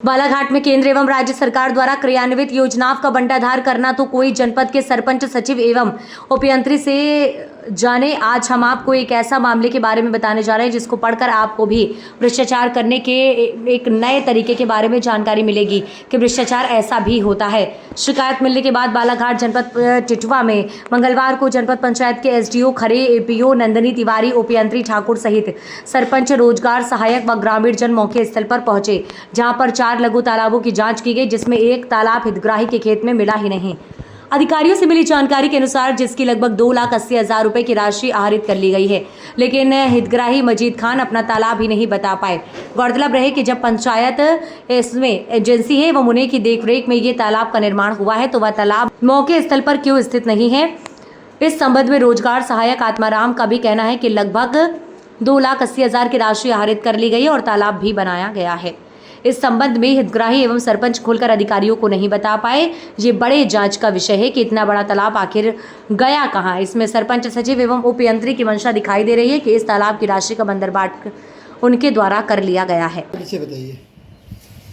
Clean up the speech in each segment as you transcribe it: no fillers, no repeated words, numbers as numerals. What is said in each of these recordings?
बालाघाट में केंद्र एवं राज्य सरकार द्वारा क्रियान्वित योजनाओं का बंटाधार करना तो कोई जनपद के सरपंच, सचिव एवं उपयंत्री से जाने। आज हम आपको एक ऐसा मामले के बारे में बताने जा रहे हैं जिसको पढ़कर आपको भी भ्रष्टाचार करने के एक नए तरीके के बारे में जानकारी मिलेगी कि भ्रष्टाचार ऐसा भी होता है। शिकायत मिलने के बाद बालाघाट जनपद टिटवा में मंगलवार को जनपद पंचायत के एसडीओ खरे, एपीओ नंदिनी तिवारी, उपयंत्री ठाकुर सहित सरपंच, रोजगार सहायक व ग्रामीण जन मौके स्थल पर पहुंचे, जहां पर 4 लघु तालाबों की जांच की गई, जिसमें एक तालाब हितग्राही के खेत में मिला ही नहीं। अधिकारियों से मिली जानकारी के अनुसार जिसकी लगभग 2,80,000 रुपए की राशि आहरित कर ली गई है, लेकिन हितग्राही मजीद खान अपना तालाब ही नहीं बता पाए। गौरतलब रहे कि जब पंचायत इसमें एजेंसी है एवं उन्हीं की देखरेख में ये तालाब का निर्माण हुआ है, तो वह तालाब मौके स्थल पर क्यों स्थित नहीं है। इस संबंध में रोजगार सहायक आत्माराम का भी कहना है कि लगभग 2,80,000 की राशि आहरित कर ली गई है और तालाब भी बनाया गया है। इस संबंध में हितग्राही एवं सरपंच खुलकर अधिकारियों को नहीं बता पाए। ये बड़े जांच का विषय है कि इतना बड़ा तालाब आखिर गया कहां। इसमें सरपंच, सचिव एवं उपयंत्री की मंशा दिखाई दे रही है कि इस तालाब की राशि का बंदरबाट उनके द्वारा कर लिया गया है। बताइए।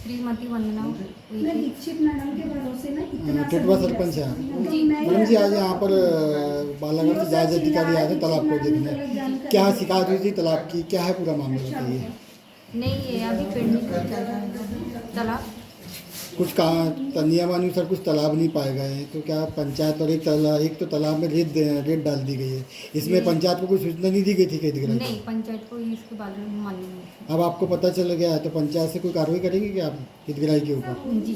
श्रीमती वंदना दीक्षित मैडम के भरोसे ना इतना टिटवा सरपंच है मैडम जी। आज यहाँ पर बालाघाट से जांच अधिकारी आए थे तालाब को देखने। क्या शिकायत हुई थी तालाब की, क्या है पूरा मामला बताइए। नहीं है, अभी पेंडिंग चल रहा है तालाब। कुछ कहा नियमानुसार कुछ तालाब नहीं पाए गए, तो क्या पंचायत और एक तो तालाब में रेत डाल दी गई है। इसमें पंचायत को कोई सूचना नहीं दी गई थी? नहीं, पंचायत को इसके बारे में मालूम नहीं। अब आपको पता चल गया है तो पंचायत से कोई कार्रवाई करेंगे क्या आप हितग्राही के ऊपर? जी।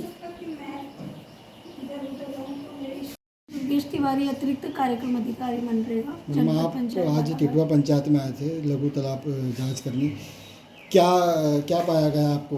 तिवारी अतिरिक्त कार्यक्रम अधिकारी मनरेगा। आप आज टिटवा पंचायत में आए थे लघु तालाब जांच करने। क्या पाया गया आपको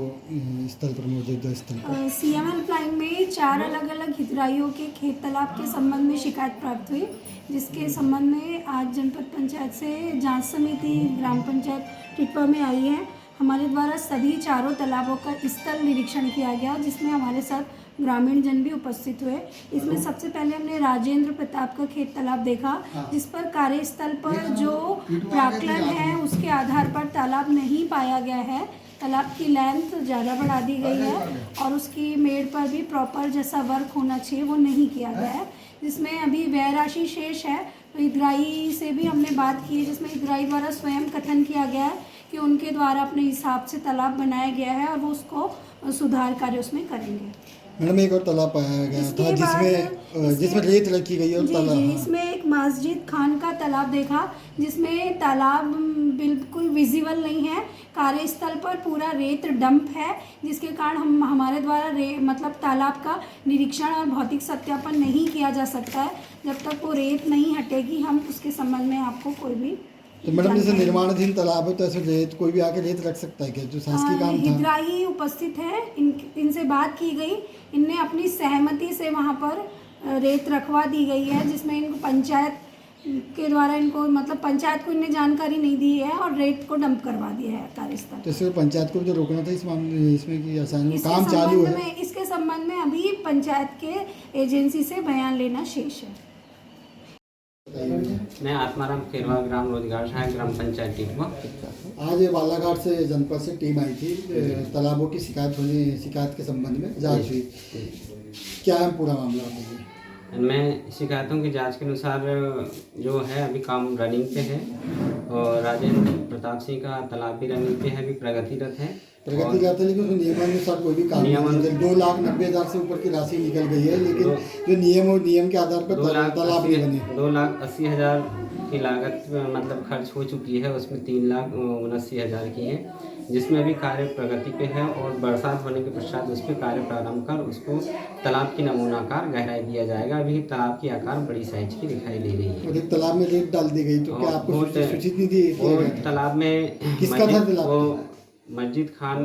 स्थल पर, मौजूदा स्थल पर? सीएम हेल्पलाइन में 4 अलग अलग हितग्राहियों के खेत तालाब के संबंध में शिकायत प्राप्त हुई, जिसके संबंध में आज जनपद पंचायत से जांच समिति ग्राम पंचायत टिटवा में आई है। हमारे द्वारा सभी 4 तालाबों का स्थल निरीक्षण किया गया, जिसमें हमारे साथ ग्रामीण जन भी उपस्थित हुए। इसमें सबसे पहले हमने राजेंद्र प्रताप का खेत तालाब देखा, जिस पर कार्यस्थल पर जो प्राक्कलन है उसके आधार पर तालाब नहीं पाया गया है। तालाब की लेंथ ज़्यादा बढ़ा दी गई है और उसकी मेड़ पर भी प्रॉपर जैसा वर्क होना चाहिए वो नहीं किया गया है, जिसमें अभी व्यय राशि शेष है। तो हितग्राही से भी हमने बात की है, जिसमें हितग्राही द्वारा स्वयं कथन किया गया है कि उनके द्वारा अपने हिसाब से तालाब बनाया गया है और वो उसको सुधार कार्य उसमें करेंगे। मैडम एक और तालाब पाया गया था जिसमें रेत रखी गई है और तालाब, इसमें एक मस्जिद खान का तालाब देखा, जिसमें तालाब बिल्कुल विजिबल नहीं है। कार्यस्थल पर पूरा रेत डंप है, जिसके कारण हमारे द्वारा मतलब तालाब का निरीक्षण और भौतिक सत्यापन नहीं किया जा सकता है। जब तक वो रेत नहीं हटेगी हम उसके संबंध में आपको कोई भी। तो मैडम जैसे निर्माणाधीन तालाब है तो ऐसे रेत कोई भी आके रेत रख सकता है क्या, जो शासकीय काम था? हितग्राही उपस्थित है, इनसे बात की गई, इनने अपनी सहमति से वहाँ पर रेत रखवा दी गई है, जिसमें इनको पंचायत के द्वारा इनको मतलब पंचायत को इन्हें जानकारी नहीं दी है और रेत को डंप करवा दिया है कार्यस्थल। तो इसमें पंचायत को भी तो रोकना था इस मामले इसमें कि आसानी काम चालू है। इसके संबंध में अभी पंचायत के एजेंसी से बयान लेना शेष है। मैं आत्माराम खेरवा, ग्राम रोजगार सहायक, ग्राम पंचायत टिटवा। आज बालाघाट से जनपद से टीम आई थी, तालाबों की शिकायत के संबंध में जांच हुई। क्या है पूरा मामला बताइए। मैं शिकायतों की जांच के अनुसार जो है अभी काम रनिंग पे है और राजेंद्र प्रताप सिंह का तालाब भी रनिंग पे है, अभी प्रगतिरत है। प्रगतिरत है, लेकिन नियमानुसार कोई भी काम नहीं। 2,90,000 से ऊपर की राशि निकल गई है, लेकिन जो नियम के आधार पर तालाब नहीं बने। 2,80,000 की लागत मतलब खर्च हो चुकी है, उसमें 3,79,000 की है, जिसमें अभी कार्य प्रगति पे है और बरसात होने के पश्चात उस पर कार्य प्रारंभ कर उसको तालाब की नमूनाकार गहराई दिया जाएगा। अभी तालाब की आकार बड़ी साइज की दिखाई दे रही है। तालाब में रेत डाल दी गई, तो क्या आपको सूचित नहीं दी? तालाब में किसका था तालाब? मस्जिद खान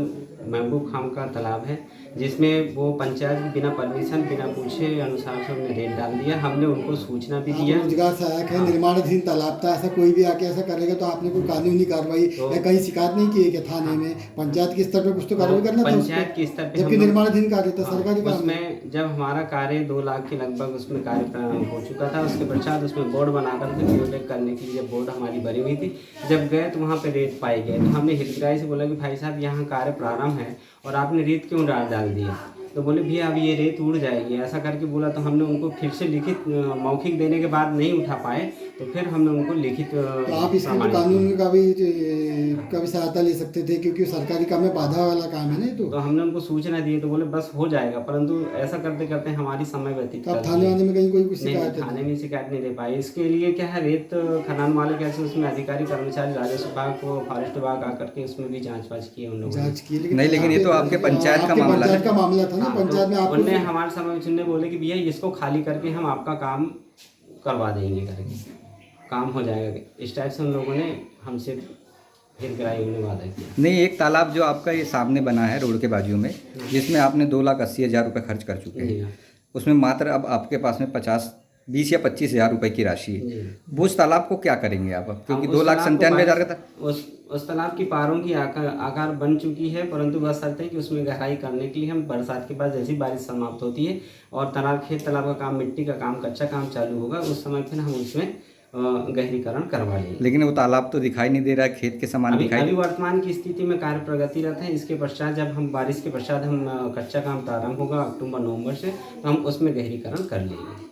महबूब खान का तालाब है, जिसमें वो पंचायत बिना परमिशन बिना पूछे अनुसार से उन्होंने रेत डाल दिया। हमने उनको सूचना भी दिया। रोजगार सहायक है, निर्माणाधीन तालाब था, ऐसा कोई भी आके ऐसा करेगा तो आपने कोई कानूनी कार्रवाई या कहीं शिकायत नहीं की है क्या थाने में? पंचायत के स्तर पर कुछ तो कार्रवाई करना था, पंचायत के स्तर पर, जबकि निर्माणाधीन कार्य था सरकारी काम। उसमें जब हमारा कार्य 2 लाख के लगभग उसमें कार्य प्रारंभ हो चुका था, उसके पश्चात उसमें बोर्ड बनाकर के करने के लिए बोर्ड हमारी बनी हुई थी। जब गए तो वहाँ पे रेत पाई गए, तो हमने हितग्राही से बोला कि भाई भाई साहब यहाँ कार्य प्रारंभ है और आपने रेत क्यों डाल दिया? तो बोले भैया अब ये रेत उड़ जाएगी, ऐसा करके बोला। तो हमने उनको फिर से लिखित मौखिक देने के बाद नहीं उठा पाए, तो फिर हमने उनको लिखित तो आप इसके लिए कानून का भी सहायता ले सकते थे, क्योंकि सरकारी काम में बाधा वाला काम है ना। तो हमने उनको सूचना दी तो बोले बस हो जाएगा, परंतु ऐसा करते करते हमारी समय व्यतीत तो आप थाने वाने में कहीं कोई कुछ शिकायत थाने में शिकायत नहीं दे पाए। इसके लिए क्या है, रेत खदान वाले कैसे उसमें अधिकारी कर्मचारी राजस्व विभाग को फॉरेस्ट विभाग आकर के उसमें भी जाँच वाँच की उन लोगों ने। जाँच की, नहीं, लेकिन ये तो आपके पंचायत का मामला था ना। पंचायत में उनने हमारे समय सुनने बोले कि भैया इसको खाली करके हम आपका काम करवा देंगे, करके काम हो जाएगा। इस टाइप से उन लोगों ने हमसे फिर कराई उन्हें वादा किया। नहीं, एक तालाब जो आपका ये सामने बना है रोड के बाजू में, जिसमें आपने 2,80,000 रुपये खर्च कर चुके हैं, उसमें मात्र अब आपके पास में 20 या 25,000 रुपये की राशि है। वो उस तालाब को क्या करेंगे आप? क्योंकि 2,97,000 का था। उस तालाब की पारों की आकार बन चुकी है, परंतु बस शर्त है कि उसमें गहराई करने के लिए हम बरसात के बाद जैसी बारिश समाप्त होती है और खेत तालाब का काम, मिट्टी का काम, कच्चा काम चालू होगा, उस समय फिर हम उसमें गहरीकरण करवा लेंगे। लेकिन वो तालाब तो दिखाई नहीं दे रहा है, खेत के समान दिखाई। अभी वर्तमान की स्थिति में कार्य प्रगतिरत है। इसके पश्चात जब हम बारिश के पश्चात हम कच्चा काम प्रारंभ होगा अक्टूबर नवंबर से, तो हम उसमें गहरीकरण कर लेंगे।